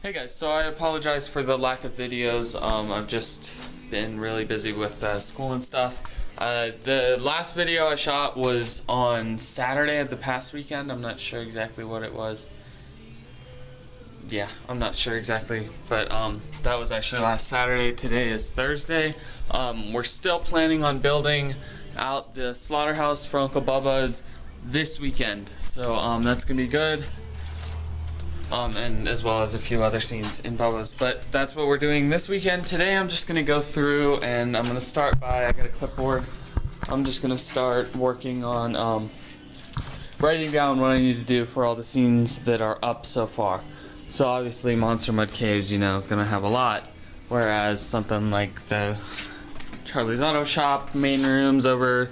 Hey guys, so I apologize for the lack of videos. I've just been really busy with school and stuff. The last video I shot was on Saturday of the past weekend. I'm not sure exactly what it was. Yeah, I'm not sure exactly, but that was actually last Saturday. Today is Thursday. We're still planning on building out the slaughterhouse for Uncle Bubba's this weekend, so that's gonna be good. And as well as a few other scenes in Bubba's, but that's what we're doing this weekend. Today I'm just gonna go through and I'm gonna start by, I got a clipboard, I'm just gonna start working on writing down what I need to do for all the scenes that are up so far. So obviously Monster Mud Caves, you know, gonna have a lot, whereas something like the Charlie's Auto Shop main rooms over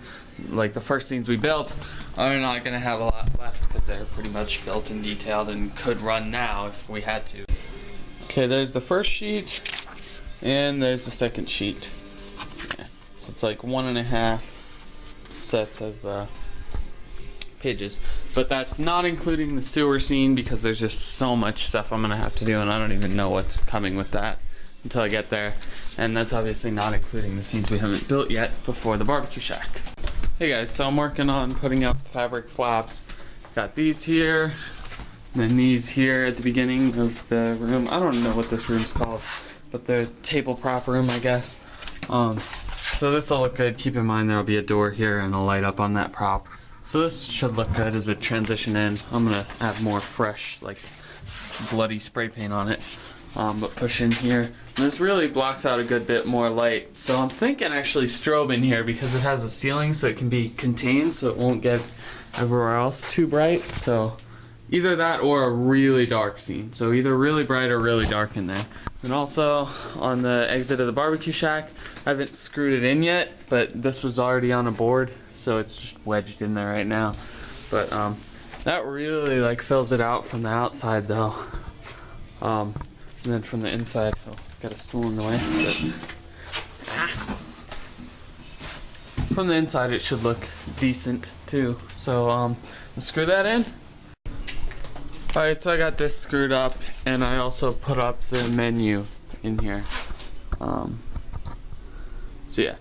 like the first scenes we built are not going to have a lot left because they're pretty much built and detailed and could run now if we had to. Okay, there's the first sheet and there's the second sheet. Yeah. So it's like 1.5 sets of pages, but that's not including the sewer scene because there's just so much stuff I'm going to have to do and I don't even know what's coming with that until I get there. And that's obviously not including the scenes we haven't built yet before the barbecue shack. Hey guys, so I'm working on putting up fabric flaps. Got these here, and then these here at the beginning of the room. I don't know what this room's called, but the table prop room, I guess. So this will look good. Keep in mind there'll be a door here and a light up on that prop. So this should look good as a transition in. I'm gonna add more fresh, like bloody spray paint on it, but push in here. And this really blocks out a good bit more light. So I'm thinking actually strobe in here because it has a ceiling so it can be contained so it won't get everywhere else too bright. So either that or a really dark scene. So either really bright or really dark in there. And also on the exit of the barbecue shack, I haven't screwed it in yet, but this was already on a board. So it's just wedged in there right now. But that really like fills it out from the outside though. And then from the inside, oh, got a stool in the way. From the inside, it should look decent too. So let's screw that in. All right, so I got this screwed up, and I also put up the menu in here. So yeah.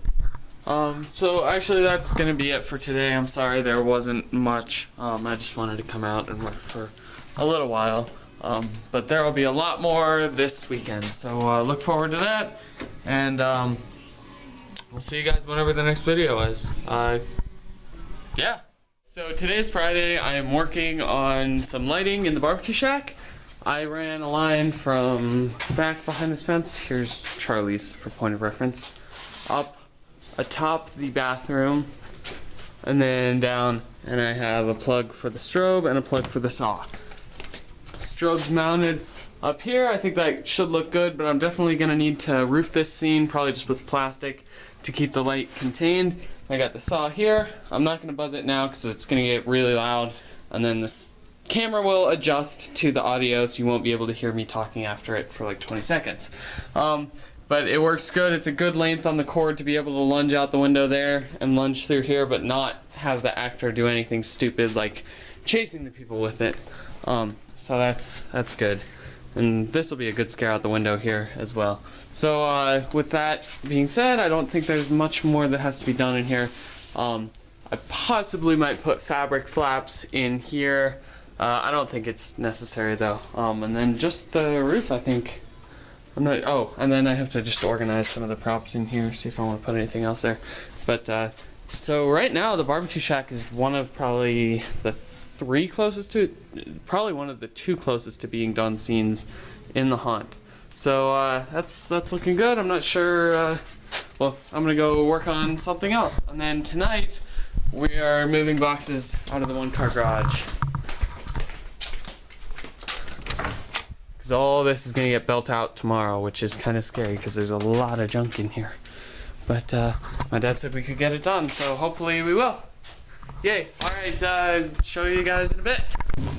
So actually, that's gonna be it for today. I'm sorry there wasn't much. I just wanted to come out and work for a little while. But there will be a lot more this weekend, so look forward to that, and we'll see you guys whenever the next video is. Yeah. So today's Friday. I am working on some lighting in the barbecue shack. I ran a line from back behind this fence. Here's Charlie's for point of reference. Up atop the bathroom, and then down, and I have a plug for the strobe and a plug for the saw. Strobe's mounted up here. I think that should look good, but I'm definitely gonna need to roof this scene, probably just with plastic to keep the light contained. I got the saw here. I'm not gonna buzz it now because it's gonna get really loud, and then this camera will adjust to the audio so you won't be able to hear me talking after it for like 20 seconds. But it works good. It's a good length on the cord to be able to lunge out the window there and lunge through here, but not have the actor do anything stupid like chasing the people with it. So that's good, and this will be a good scare out the window here as well. So with that being said, I don't think there's much more that has to be done in here. I possibly might put fabric flaps in here. I don't think it's necessary though. And then just the roof, I think. I'm not. Oh, and then I have to just organize some of the props in here, see if I want to put anything else there. But so right now the barbecue shack is one of probably the 3 closest to it, probably one of the 2 closest to being done scenes in the haunt. So that's looking good. I'm not sure. Well, I'm gonna go work on something else, and then tonight we are moving boxes out of the 1-car garage because all this is gonna get built out tomorrow, which is kind of scary because there's a lot of junk in here. But my dad said we could get it done, so hopefully we will. Yay! Alright, show you guys in a bit.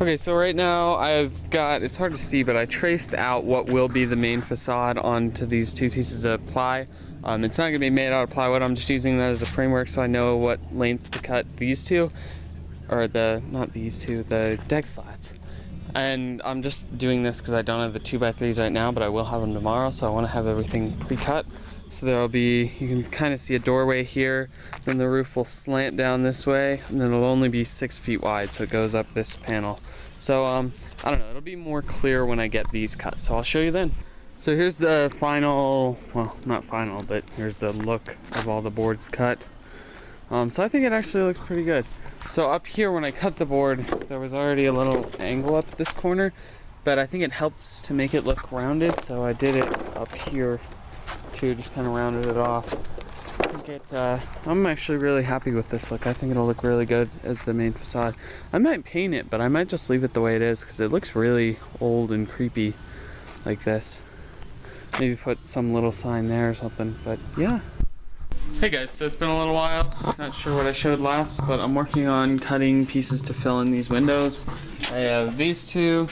Okay, so right now I've got, it's hard to see, but I traced out what will be the main facade onto these 2 pieces of ply. It's not going to be made out of plywood, I'm just using that as a framework so I know what length to cut these 2, or not these 2, the deck slats. And I'm just doing this because I don't have the 2x3s right now, but I will have them tomorrow, so I want to have everything pre-cut. So there'll be, you can kind of see a doorway here, then the roof will slant down this way, and then it'll only be 6 feet wide, so it goes up this panel. So I don't know, it'll be more clear when I get these cut, so I'll show you then. So here's the final, well, not final, but here's the look of all the boards cut. So I think it actually looks pretty good. So up here when I cut the board, there was already a little angle up this corner, but I think it helps to make it look rounded, so I did it up here too, just kind of rounded it off. I'm actually really happy with this look. I think it'll look really good as the main facade. I might paint it, but I might just leave it the way it is because it looks really old and creepy like this. Maybe put some little sign there or something, but yeah. Hey guys, so it's been a little while. Not sure what I showed last, but I'm working on cutting pieces to fill in these windows. I have these two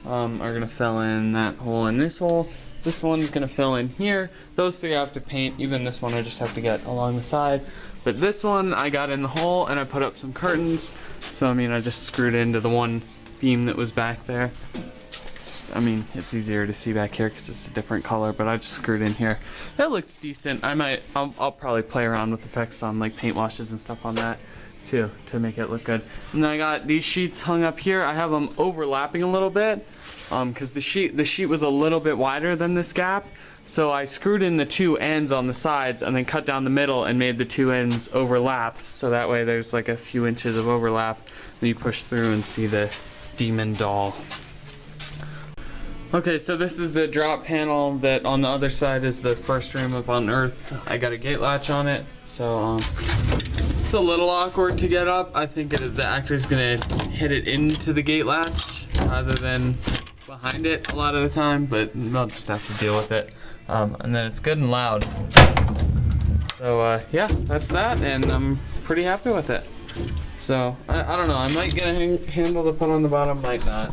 are gonna fill in that hole and this hole. This one's gonna fill in here. Those three I have to paint. Even this one I just have to get along the side. But this one I got in the hole and I put up some curtains. So I mean, I just screwed into the one beam that was back there. I mean, it's easier to see back here because it's a different color, but I just screwed in here. That looks decent. I'll probably play around with effects on like paint washes and stuff on that too to make it look good. And then I got these sheets hung up here. I have them overlapping a little bit because the sheet was a little bit wider than this gap. So I screwed in the two ends on the sides and then cut down the middle and made the two ends overlap. So that way there's like a few inches of overlap. Then you push through and see the demon doll. Okay, so this is the drop panel that on the other side is the first room of Unearthed. I got a gate latch on it, so it's a little awkward to get up. I think the actor's gonna hit it into the gate latch rather than behind it a lot of the time, but I'll just have to deal with it. And then it's good and loud. So yeah, that's that, and I'm pretty happy with it. So I don't know, I might get a handle to put on the bottom, might not.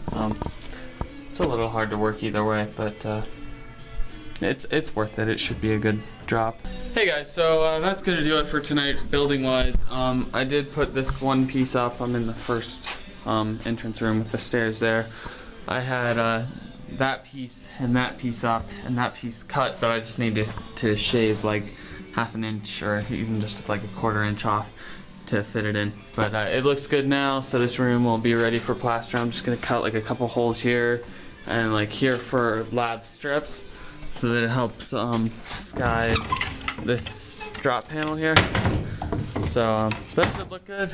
It's a little hard to work either way, but it's worth it. It should be a good drop. Hey guys, so that's gonna do it for tonight, building wise. I did put this one piece up. I'm in the first entrance room with the stairs there. I had that piece and that piece up and that piece cut, but I just needed to shave like half an inch or even just like a quarter inch off to fit it in. But it looks good now, so this room will be ready for plaster. I'm just gonna cut like a couple holes here and like here for lab strips so that it helps disguise this drop panel here. So that should look good.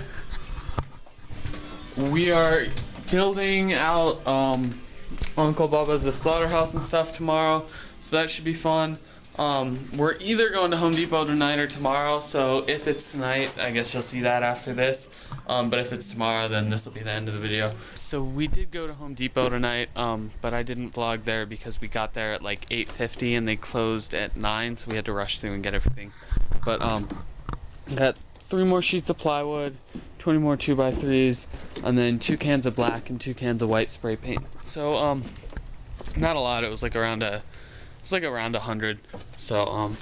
We are building out Uncle Bubba's the slaughterhouse and stuff tomorrow, so that should be fun. We're either going to Home Depot tonight or tomorrow, so if it's tonight, I guess you'll see that after this. But if it's tomorrow, then this will be the end of the video. So we did go to Home Depot tonight, but I didn't vlog there because we got there at like 8:50 and they closed at 9, so we had to rush through and get everything. But got 3 more sheets of plywood, 20 more 2x3s, and then 2 cans of black and 2 cans of white spray paint. So not a lot. It was like around 100. So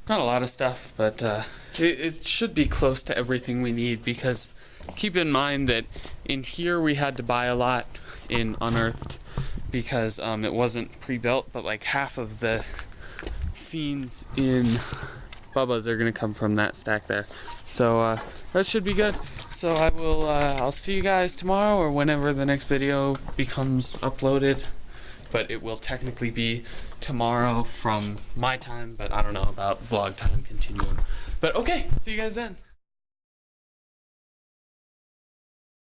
not a lot of stuff, but it should be close to everything we need, because keep in mind that in here we had to buy a lot in Unearthed because it wasn't pre-built, but like half of the scenes in Bubba's are gonna come from that stack there. So that should be good. So I'll see you guys tomorrow or whenever the next video becomes uploaded. But it will technically be tomorrow from my time, but I don't know about vlog time continuing. But okay, see you guys then.